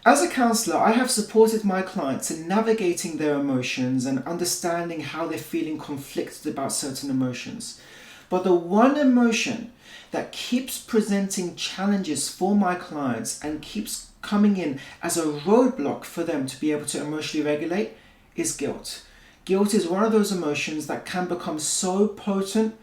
As a counsellor, I have supported my clients in navigating their emotions and understanding how they're feeling conflicted about certain emotions. But the one emotion that keeps presenting challenges for my clients and keeps coming in as a roadblock for them to be able to emotionally regulate is guilt. Guilt is one of those emotions that can become so potent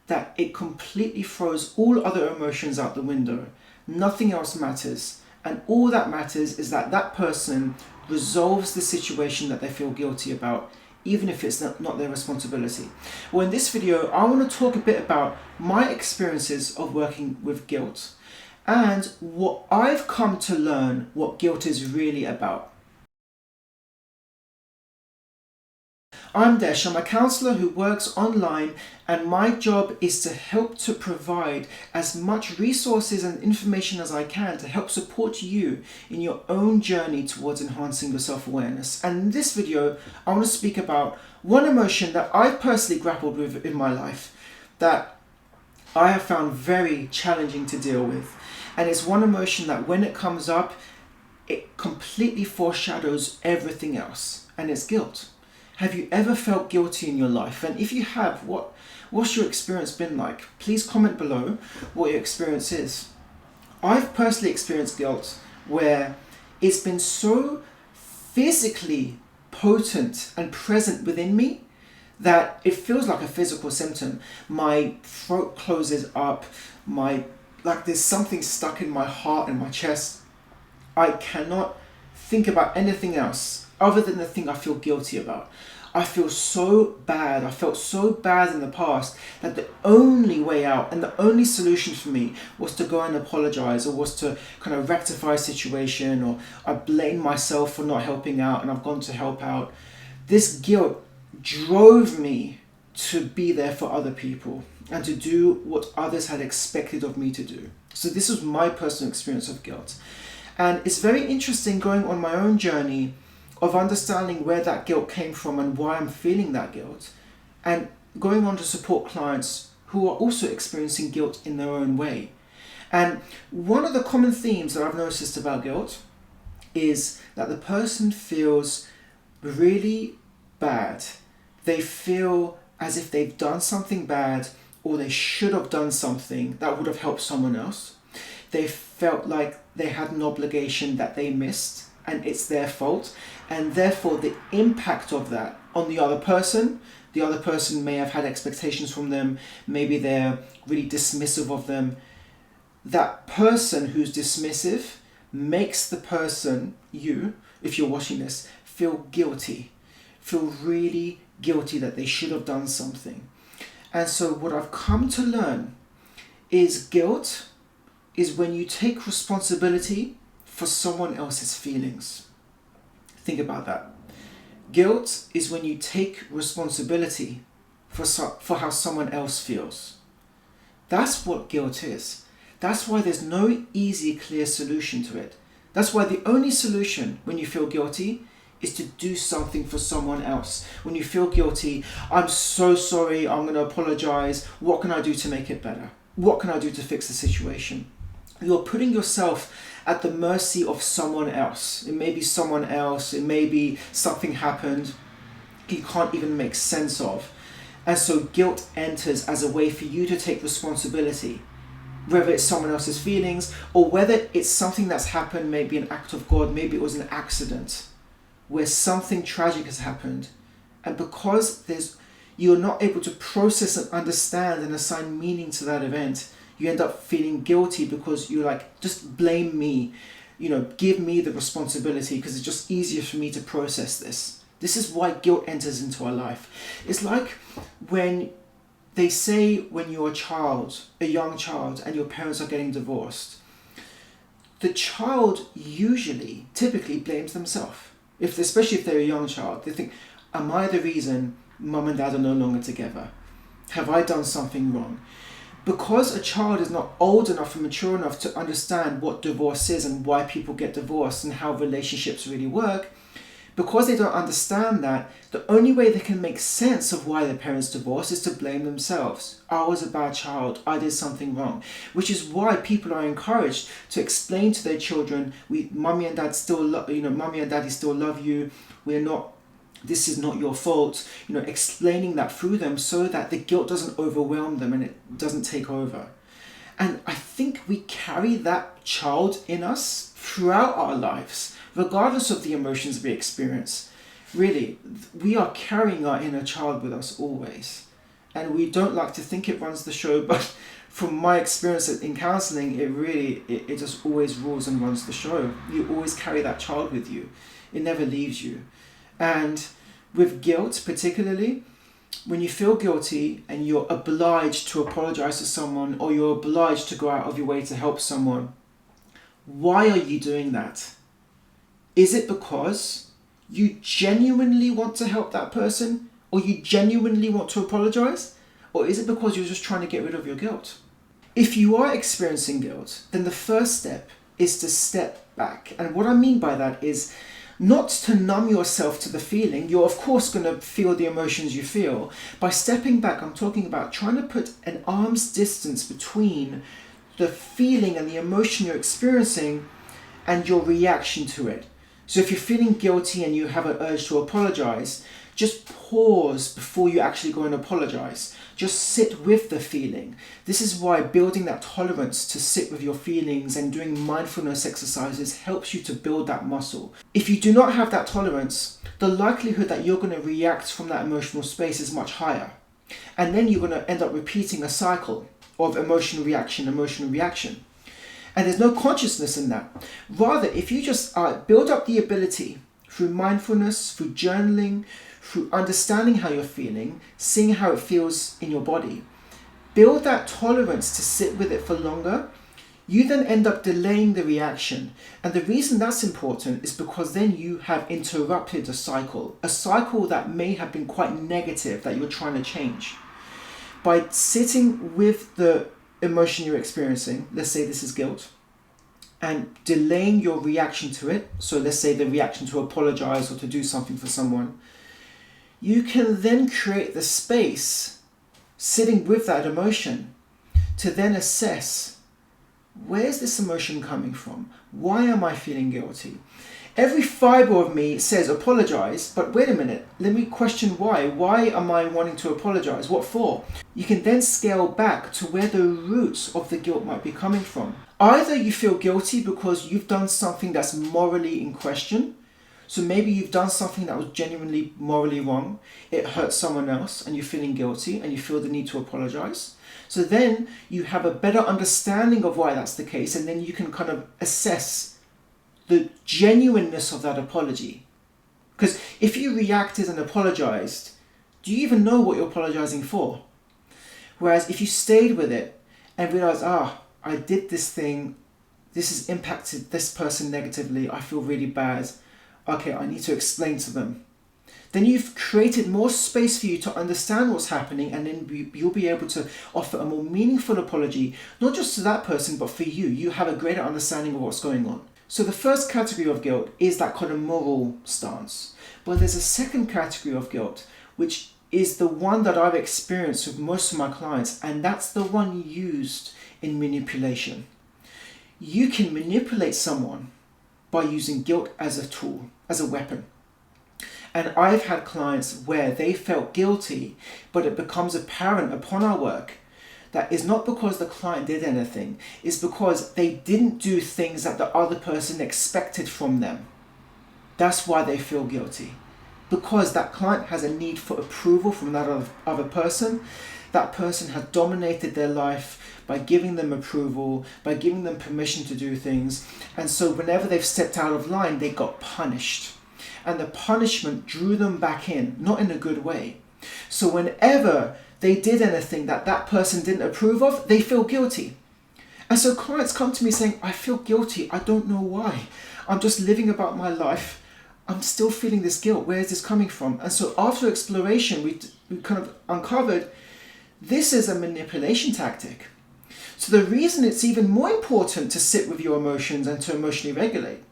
that it completely throws all other emotions out the window. Nothing else matters. And all that matters is that that person resolves the situation that they feel guilty about, even if it's not their responsibility. Well, in this video, I want to talk a bit about my experiences of working with guilt and what I've come to learn what guilt is really about. I'm Desh, I'm a counsellor who works online, and my job is to help to provide as much resources and information as I can to help support you in your own journey towards enhancing your self-awareness. And in this video, I want to speak about one emotion that I've personally grappled with in my life that I have found very challenging to deal with. And it's one emotion that when it comes up, it completely foreshadows everything else, and it's guilt. Have you ever felt guilty in your life? And if you have, what's your experience been like? Please comment below what your experience is. I've personally experienced guilt where it's been so physically potent and present within me that it feels like a physical symptom. My throat closes up, like there's something stuck in my heart and my chest. I cannot think about anything else other than the thing I feel guilty about. I feel so bad. I felt so bad in the past that the only way out and the only solution for me was to go and apologize, or was to kind of rectify a situation, or I blame myself for not helping out and I've gone to help out. This guilt drove me to be there for other people and to do what others had expected of me to do. So this was my personal experience of guilt. And it's very interesting going on my own journey of understanding where that guilt came from and why I'm feeling that guilt, and going on to support clients who are also experiencing guilt in their own way. And one of the common themes that I've noticed about guilt is that the person feels really bad. They feel as if they've done something bad, or they should have done something that would have helped someone else. They felt like they had an obligation that they missed and it's their fault, and therefore the impact of that on the other person may have had expectations from them, maybe they're really dismissive of them. That person who's dismissive makes the person, you, if you're watching this, feel guilty, feel really guilty that they should have done something. And so what I've come to learn is guilt is when you take responsibility for someone else's feelings. Think about that. Guilt is when you take responsibility for how someone else feels. That's what guilt is. That's why there's no easy, clear solution to it. That's why the only solution when you feel guilty is to do something for someone else. When you feel guilty, I'm so sorry, I'm going to apologize. What can I do to make it better? What can I do to fix the situation? You're putting yourself at the mercy of someone else. It may be someone else, it may be something happened you can't even make sense of. And so guilt enters as a way for you to take responsibility, whether it's someone else's feelings or whether it's something that's happened, maybe an act of God, maybe it was an accident where something tragic has happened. And because you're not able to process and understand and assign meaning to that event, you end up feeling guilty because you're like, just blame me, give me the responsibility because it's just easier for me to process this. This is why guilt enters into our life. It's like when they say when you're a young child, and your parents are getting divorced, the child typically blames themselves. Especially if they're a young child, they think, am I the reason mum and dad are no longer together? Have I done something wrong? Because a child is not old enough and mature enough to understand what divorce is and why people get divorced and how relationships really work, Because they don't understand that, the only way they can make sense of why their parents divorced is to blame themselves. I was a bad child, I did something wrong. Which is why people are encouraged to explain to their children, mommy and dad still mommy and daddy still love you, this is not your fault, explaining that through them so that the guilt doesn't overwhelm them and it doesn't take over. And I think we carry that child in us throughout our lives, regardless of the emotions we experience. Really, we are carrying our inner child with us always. And we don't like to think it runs the show, but from my experience in counseling, it just always rules and runs the show. You always carry that child with you. It never leaves you. And with guilt particularly, when you feel guilty and you're obliged to apologize to someone, or you're obliged to go out of your way to help someone, why are you doing that? Is it because you genuinely want to help that person, or you genuinely want to apologize? Or is it because you're just trying to get rid of your guilt? If you are experiencing guilt, then the first step is to step back. And what I mean by that is not to numb yourself to the feeling. You're of course going to feel the emotions you feel. By stepping back, I'm talking about trying to put an arm's distance between the feeling and the emotion you're experiencing and your reaction to it. So if you're feeling guilty and you have an urge to apologize, just pause before you actually go and apologize. Just sit with the feeling. This is why building that tolerance to sit with your feelings and doing mindfulness exercises helps you to build that muscle. If you do not have that tolerance, the likelihood that you're going to react from that emotional space is much higher. And then you're going to end up repeating a cycle of emotional reaction. And there's no consciousness in that. Rather, if you just build up the ability through mindfulness, through journaling, through understanding how you're feeling, seeing how it feels in your body, build that tolerance to sit with it for longer, you then end up delaying the reaction. And the reason that's important is because then you have interrupted a cycle that may have been quite negative that you're trying to change. By sitting with the emotion you're experiencing, let's say this is guilt, and delaying your reaction to it, so let's say the reaction to apologize or to do something for someone, you can then create the space, sitting with that emotion, to then assess, where's this emotion coming from? Why am I feeling guilty? Every fiber of me says apologize, but wait a minute, let me question why. Why am I wanting to apologize? What for? You can then scale back to where the roots of the guilt might be coming from. Either you feel guilty because you've done something that's morally in question. So maybe you've done something that was genuinely morally wrong. It hurt someone else and you're feeling guilty and you feel the need to apologize. So then you have a better understanding of why that's the case, and then you can kind of assess the genuineness of that apology. Because if you reacted and apologized, do you even know what you're apologizing for? Whereas if you stayed with it and realized, I did this thing, this has impacted this person negatively, I feel really bad, okay, I need to explain to them. Then you've created more space for you to understand what's happening, and then you'll be able to offer a more meaningful apology, not just to that person, but for you. You have a greater understanding of what's going on. So the first category of guilt is that kind of moral stance. But there's a second category of guilt, which is the one that I've experienced with most of my clients, and that's the one used in manipulation. You can manipulate someone by using guilt as a tool, as a weapon. And I've had clients where they felt guilty, but it becomes apparent upon our work that is not because the client did anything, it's because they didn't do things that the other person expected from them. That's why they feel guilty. Because that client has a need for approval from that other person. That person has dominated their life by giving them approval, by giving them permission to do things. And so whenever they've stepped out of line, they got punished. And the punishment drew them back in, not in a good way. So whenever they did anything that that person didn't approve of, they feel guilty. And so clients come to me saying, I feel guilty, I don't know why. I'm just living about my life. I'm still feeling this guilt. Where is this coming from? And so after exploration, we kind of uncovered this is a manipulation tactic. So the reason it's even more important to sit with your emotions and to emotionally regulate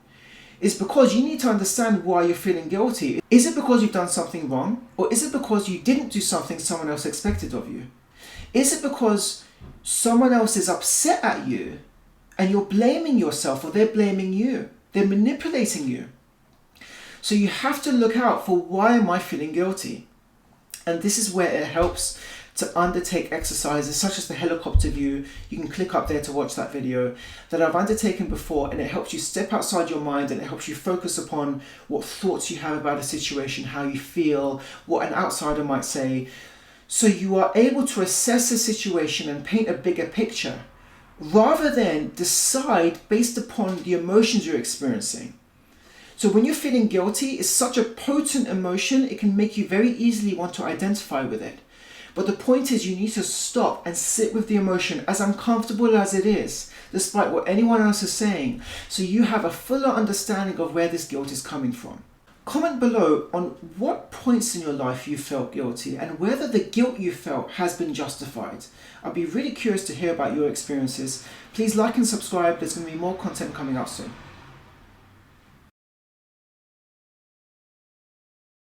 is because you need to understand why you're feeling guilty. Is it because you've done something wrong? Or is it because you didn't do something someone else expected of you? Is it because someone else is upset at you and you're blaming yourself, or they're blaming you? They're manipulating you. So you have to look out for, why am I feeling guilty? And this is where it helps to undertake exercises such as the helicopter view. You can click up there to watch that video that I've undertaken before, and it helps you step outside your mind, and it helps you focus upon what thoughts you have about a situation, how you feel, what an outsider might say. So you are able to assess a situation and paint a bigger picture, rather than decide based upon the emotions you're experiencing. So when you're feeling guilty, it's such a potent emotion, it can make you very easily want to identify with it. But the point is, you need to stop and sit with the emotion, as uncomfortable as it is, despite what anyone else is saying, so you have a fuller understanding of where this guilt is coming from. Comment below on what points in your life you felt guilty and whether the guilt you felt has been justified. I'd be really curious to hear about your experiences. Please like and subscribe, there's going to be more content coming out soon.